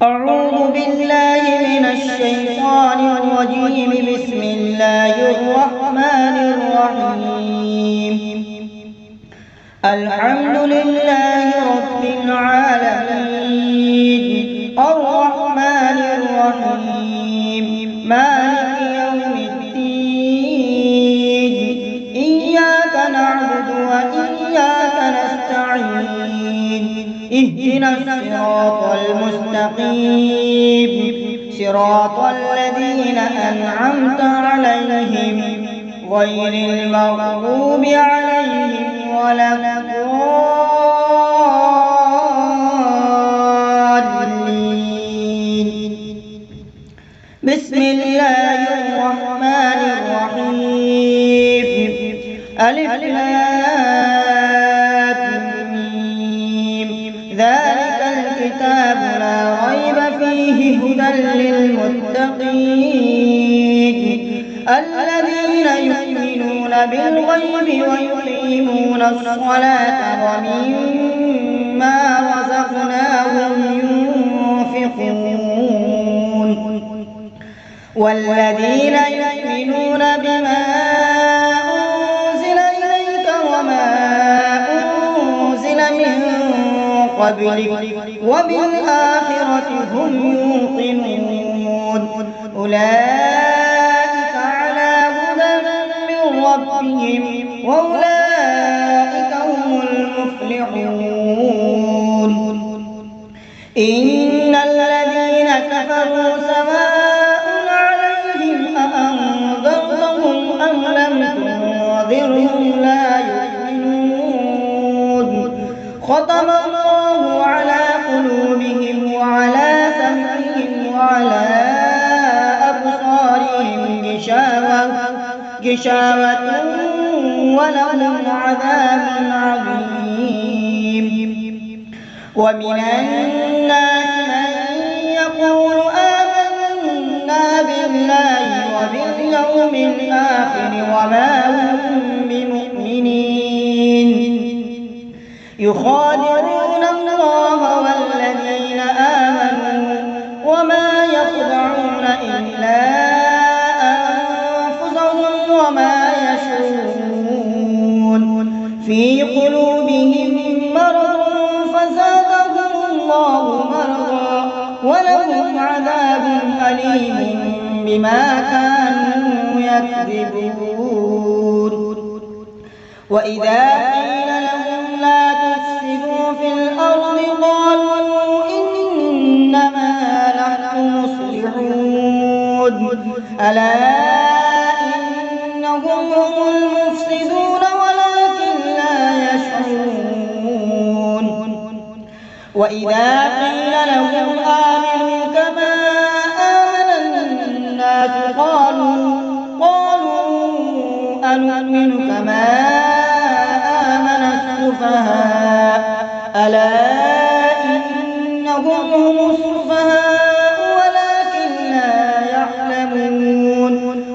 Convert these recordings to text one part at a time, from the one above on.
أعوذ بالله من الشيطان الرجيم. بسم الله الرحمن الرحيم. الحمد لله رب العالمين، الرحمن الرحيم، مالك يوم الدين. إياك نعبد وإياك نستعين. اهدنا الصراط المستقيم، صراط الذين أنعمت عليهم غير المغضوب عليهم ولا الضالين. بسم الله الرحمن الرحيم. ألف لام ميم. ذلك الكتاب لا ريب فيه هدى للمتقين الذين يؤمنون بالغيب ويقيمون الصلاة ومما رزقناهم ينفقون والذين يؤمنون بما أنزل إليك وما أنزل من قبلك وبالآخرة هم يوقنون. أولئك على هدى من ربهم وأولئك هم المفلحون. إن الذين كفروا سواء عليهم أأنذرتهم أم لم تنذرهم لا يؤمنون. ختم الله على قلوبهم وعلى سمعهم وعلى أبصارهم غشاوة ولهم عذاب عظيم. ومن الناس من يقول آمنا بالله وباليوم الآخر وما هم بمؤمنين. يخادعون الله والذين آمنوا وما يخدعون إلا أنفسهم وما يشعرون. في قلوبهم مرض فزادهم الله مرضا ولهم عذاب أليم بما كانوا يكذبون. وإذا قيل لهم لا تفسدوا في الأرض قالوا إنما نحن مصلحون. ألا إنهم هم المفسدون ولكن لا يشعرون. وإذا قيل لهم آمنوا كما آمن الناس قالوا أنؤمن كما آمن السفهاء. ألا إنهم هم السفهاء ولكن لا يعلمون.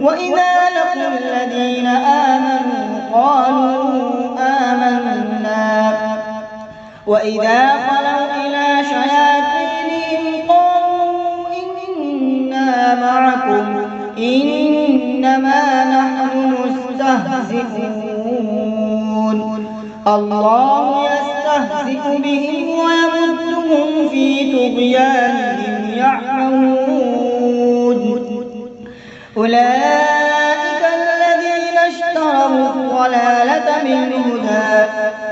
وإذا لقوا الذين آمنوا قالوا آمنا وإذا خلوا إلى شياطينهم قالوا إنا معكم إنما نحن مستهزئون. الله يستهزئ بهم ويمدهم في طغيانهم يعمهون. أولئك الذين اشتروا الضلالة بالهدى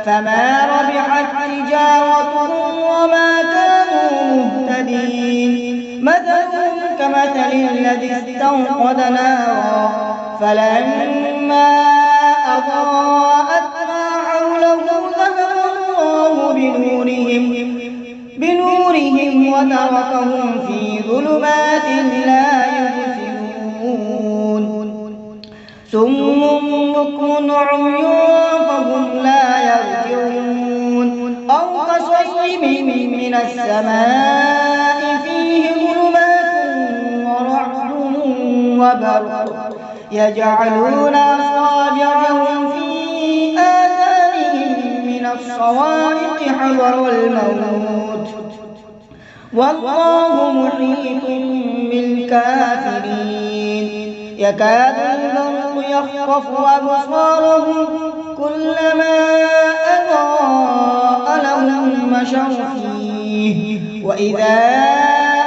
فما ربحت تجارتهم وما كانوا مهتدين. مثلهم كمثل الذي استوقد نارا فلما أضاءت ما حوله ذهب الله بنورهم وتركهم في ظلمات لا يبصرون. صم بكم عمي فهم لا يرجعون. أو كصيب من السماء فيه ظلمات ورعد وبرق يجعلون أصابعهم في آذانهم من الصواعق حذر الموت والله محيط بالكافرين يكاد البرق يخطف أبصارهم كلما أضاء لهم مشوا فيه وإذا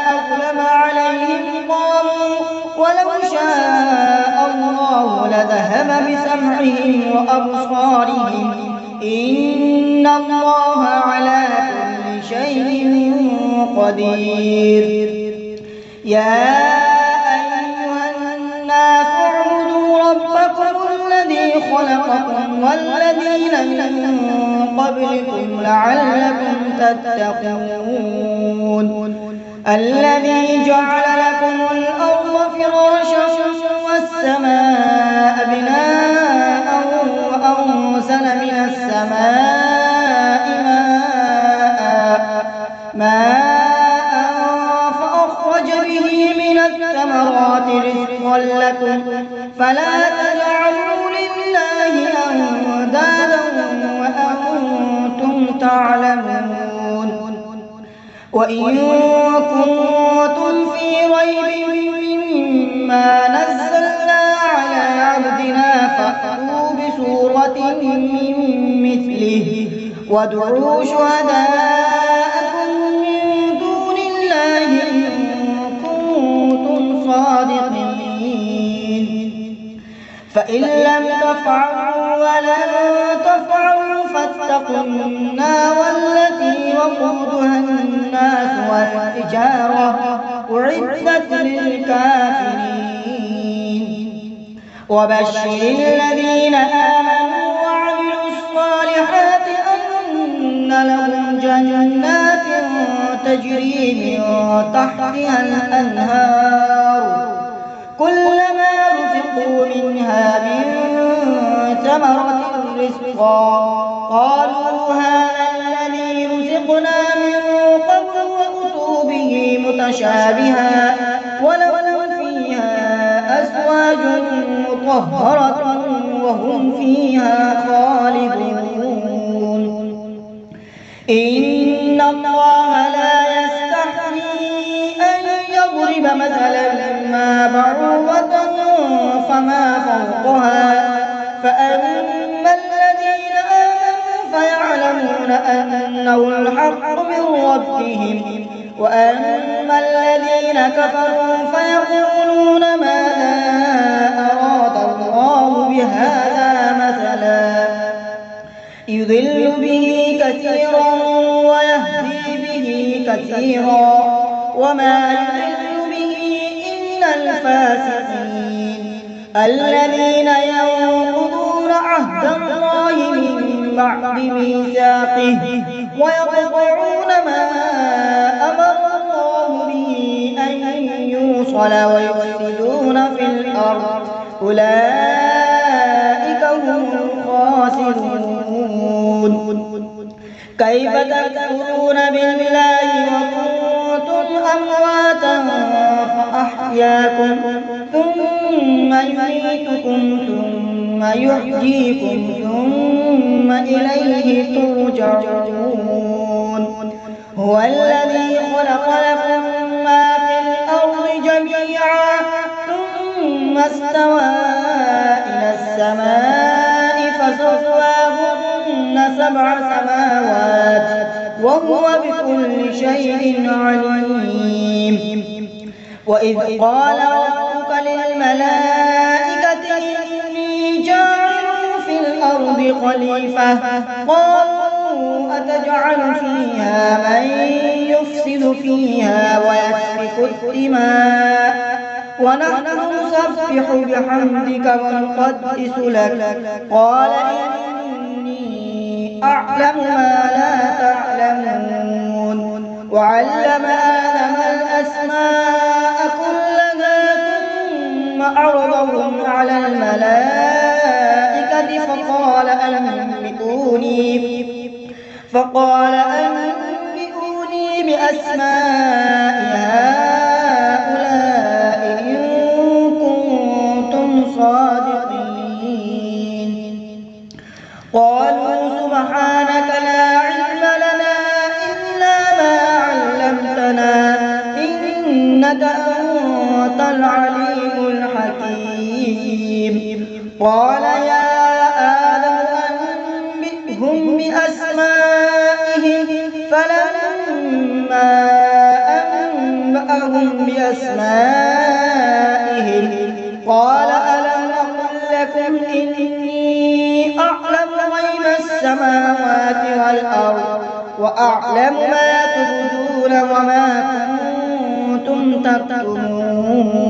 أظلم عليهم قاموا ولو شاء الله لذهب بسمعهم وأبصارهم إن الله على كل شيء قدير يا أيها الناس اعبدوا ربكم الذي خلقكم والذين من قبلكم لعلكم تتقون الذي جعل لكم الأرض فراشا والسماء بناء وأنزل من السماء ماء فأخرج به من الثمرات رزقا لكم فلا تجعلوا لله أندادا وأنتم تعلمون وإن كنتم في ريب مما نزلنا على عبدنا فأتوا بسورة من مثله وادعوا شهداءكم من دون الله إن كنتم صادقين فإن لم تفعلوا ولن تفعلوا فاتقوا النار التي وقودها الناس والحجارة أعدت للكافرين وبشر الذين آمنوا وعملوا الصالحات أن لهم جنات تجري من تحتها الأنهار كلما رزقوا منها من ثمرة رزقا قالوا هذا الذي رزقنا من قبل وأتوا به متشابها ولهم فيها أزواج مطهرة وهم فيها خالدون إن الله لا يستحيي أن يضرب مثلا ما بعوضة فما فوقها فأما الذين آمنوا فيعلمون أنه الحق من ربهم وأما الذين كفروا فيقولون ماذا أراد الله بهذا مثلا يضل به كثيرا ويهدي به كثيرا وما يضل به إلا الفاسقين الذين ينقضون عهد الله من بعد ميثاقه ويقطعون ما أمر الله به أن يوصل ويفسدون في الأرض أولئك هم الخاسرون كيف تكفرون بالله وكنتم أمواتا فأحياكم ثم يميتكم ثم يحييكم ثم إليه ترجعون هو الذي خلق لكم ما في الأرض جميعا ثم استوى إلى السماء فسواهن 7 سماوات وهو بكل شيء عليم وإذ قال ربك للملائكة إني جاعل في الأرض خليفة قالوا أتجعل فيها من يفسد فيها ويسفك الدماء ونحن نسبح بحمدك ونقدس لك قال إني أعلم ما لا تعلمون وعلم آدم الأسماء كلها ثم عرضهم على الملائكة فقال أنبئوني بأسماء هؤلاء إن كنتم صادقين قالوا سبحانك لا علم لنا إلا ما علمتنا إنك أنت العليم الحكيم. قال يا آدم أنبئهم بأسمائهم. فلما أنبأهم بأسمائهم قال ألم أقل لكم إني أعلم غيب السماوات والأرض وأعلم ما تبدون وما كنتم تكتمون.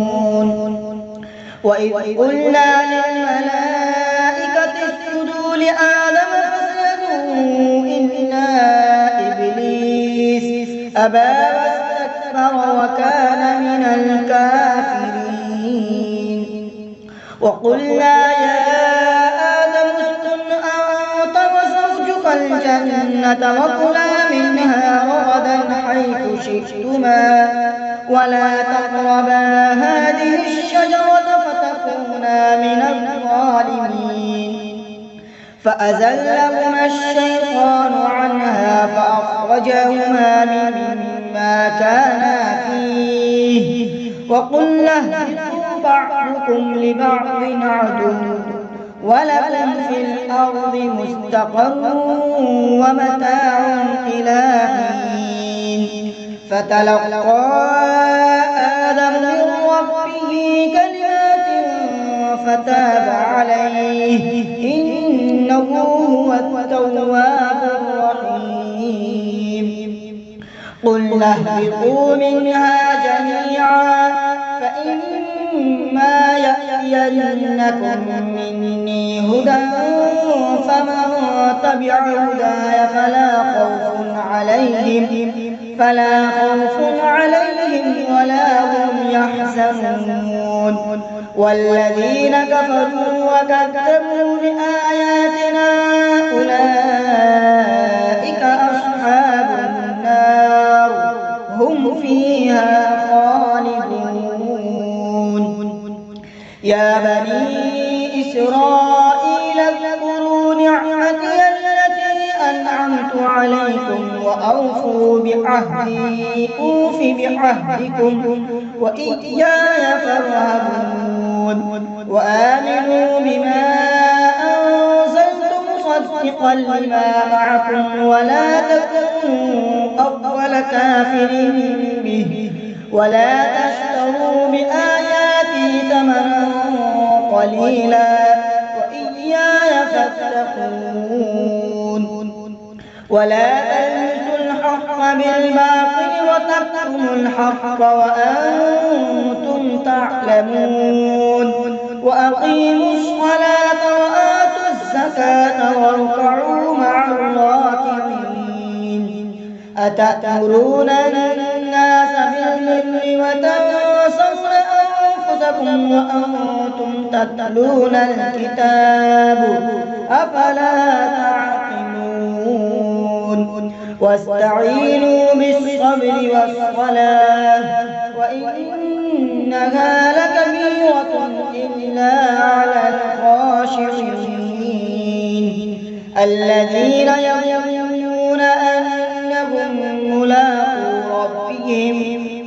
وإذ قلنا للملائكة اسجدوا لآدم فسجدوا إلا إبليس أبى واستكبر وكان من الكافرين. وقلنا يا آدم اسكن أنت وزوجك الجنة وكلا منها رغدا حيث شئتما ولا تقربا هذه الشجرة فتكونا من الظالمين. فأزلهما الشيطان عنها فأخرجهما مما كانا فيه وقلنا اهبطوا بعضكم لبعض عدو ولكم في الأرض مستقر ومتاع إلى حين. فتلقى آدم من ربه كلمات فتاب عليه إنه هو التواب الرحيم. قلنا اهبطوا منها جميعا فإما يأتينكم مني هدى فمن تبع هداي فلا خوف عليهم ولا هم يحزنون. والذين كفروا وكذبوا بآياتنا أولئك أصحاب النار هم فيها خالدون. يا بني إسرائيل اذكروا نعمتي التي أنعمت عليكم وأوفوا بعهدي أوف بعهدكم وإياي فارهبون. وآمنوا بما أنزلت مصدقا لما معكم ولا تكونوا أول كافر به ولا تشتروا بآياتي ثمنا قليلا وإياي فاتقون. ولا تلبسوا الحق بالباطل وتكتموا الحق وأنتم تعلمون. وأقيموا الصلاة وآتوا الزكاة واركعوا مع الراكعين. أتأمرون الناس بالبر وتنسون أنفسكم وأنتم تتلون الكتاب أفلا تعقلون. واستعينوا بالصبر والصلاة وإنها لكبيرة إلا على الخاشعين الذين يظنون أنهم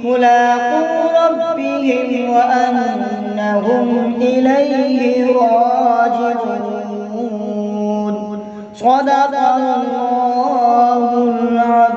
ملاقو ربهم وأنهم إليه راجعون. صدق الله العظيم.